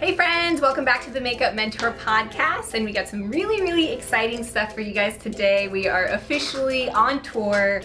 Hey friends, welcome back to the Makeup Mentor podcast, and we got some really exciting stuff for you guys today. We are officially on tour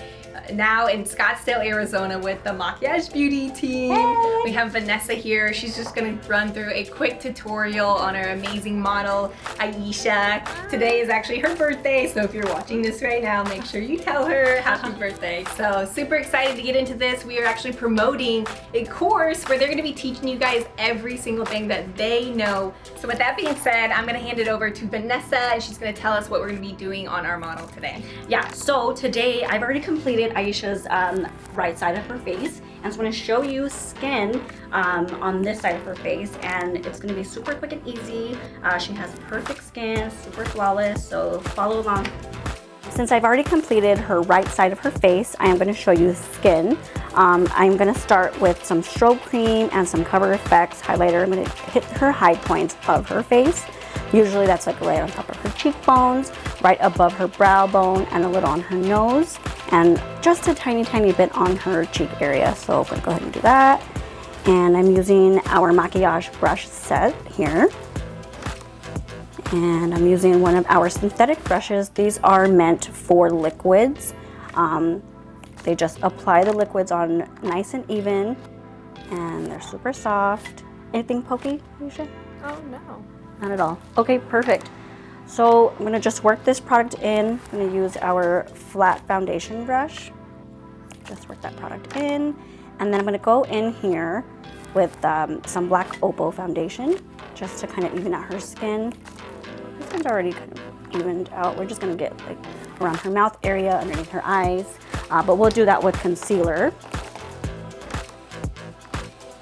now in Scottsdale, Arizona with the Makiaj Beauty team. Hey. We have Vanessa here. She's just gonna run through a quick tutorial on our amazing model, Aisha. Today is actually her birthday, so if you're watching this right now, make sure you tell her happy birthday. So super excited to get into this. We are actually promoting a course where they're gonna be teaching you guys every single thing that they know. So with that being said, I'm gonna hand it over to Vanessa, and she's gonna tell us what we're gonna be doing on our model today. Yeah, so today I've already completed Aisha's right side of her face, and so I'm going to show you skin on this side of her face, and it's going to be super quick and easy. She has perfect skin, super flawless, so follow along. Since I've already completed her right side of her face, I am going to show you skin. I'm going to start with some strobe cream and some Cover FX highlighter. I'm going to hit her high points of her face. Usually that's like right on top of her cheekbones, right above her brow bone, and a little on her nose, and just a tiny bit on her cheek area. So I'm going to go ahead and do that. And I'm using our Makiaj brush set here. And I'm using one of our synthetic brushes. These are meant for liquids. They just apply the liquids on nice and even, and they're super soft. Anything pokey, Aisha? Oh no. Not at all. Okay, perfect. So I'm gonna just work this product in. I'm gonna use our flat foundation brush. Just work that product in. And then I'm gonna go in here with some black Opal foundation, just to kind of even out her skin. This one's already kind of evened out. We're just gonna get like around her mouth area, underneath her eyes. But we'll do that with concealer.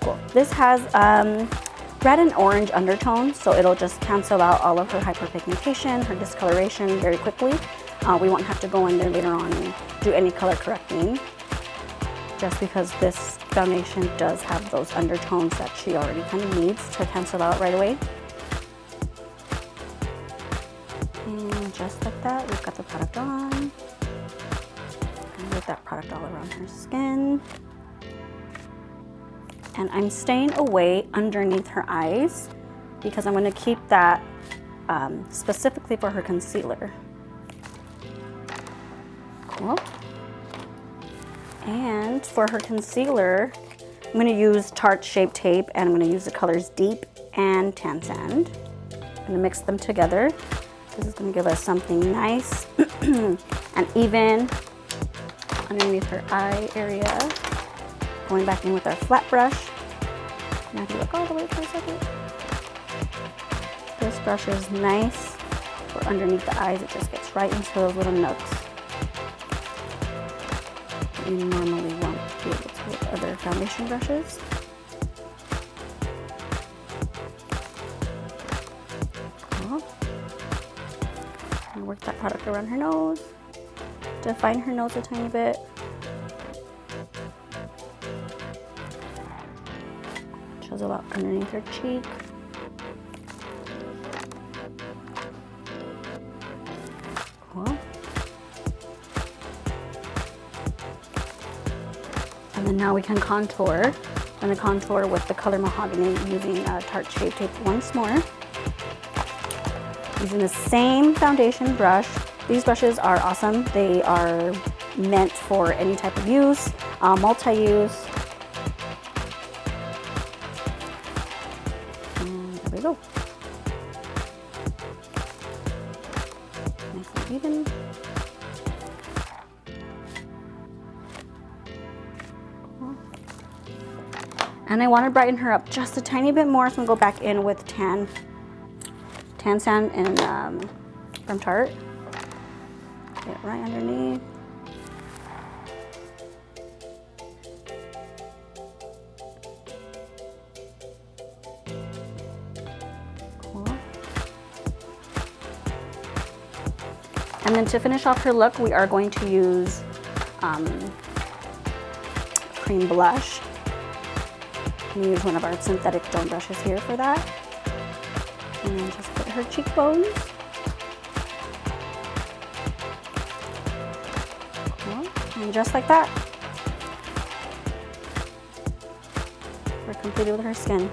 Cool. This has red and orange undertones, so it'll just cancel out all of her hyperpigmentation, her discoloration very quickly. We won't have to go in there later on and do any color correcting, just because this foundation does have those undertones that she already kind of needs to cancel out right away. And just like that, we've got the product on. And with that product all around her skin. And I'm staying away underneath her eyes because I'm going to keep that specifically for her concealer. Cool. And for her concealer, I'm going to use Tarte Shape Tape, and I'm going to use the colors Deep and Tan Sand. I'm going to mix them together. This is going to give us something nice and even underneath her eye area. Going back in with our flat brush. Now if you look all the way for a second, this brush is nice for underneath the eyes. It just gets right into those little nooks that you normally won't be able to with other foundation brushes. Cool. And work that product around her nose. Define her nose a tiny bit. A lot underneath her cheek. Cool. And then now we can contour. I'm going to contour with the color Mahogany using Tarte Shape Tape once more. Using the same foundation brush. These brushes are awesome. They are meant for any type of use, multi-use. There we go. Nice and even. Cool. And I want to brighten her up just a tiny bit more, so I'm going to go back in with Tan Sand and from Tarte. Get right underneath. And then to finish off her look, we are going to use cream blush. We use one of our synthetic dome brushes here for that. And then just put her cheekbones. Cool. And just like that, we're completed with her skin.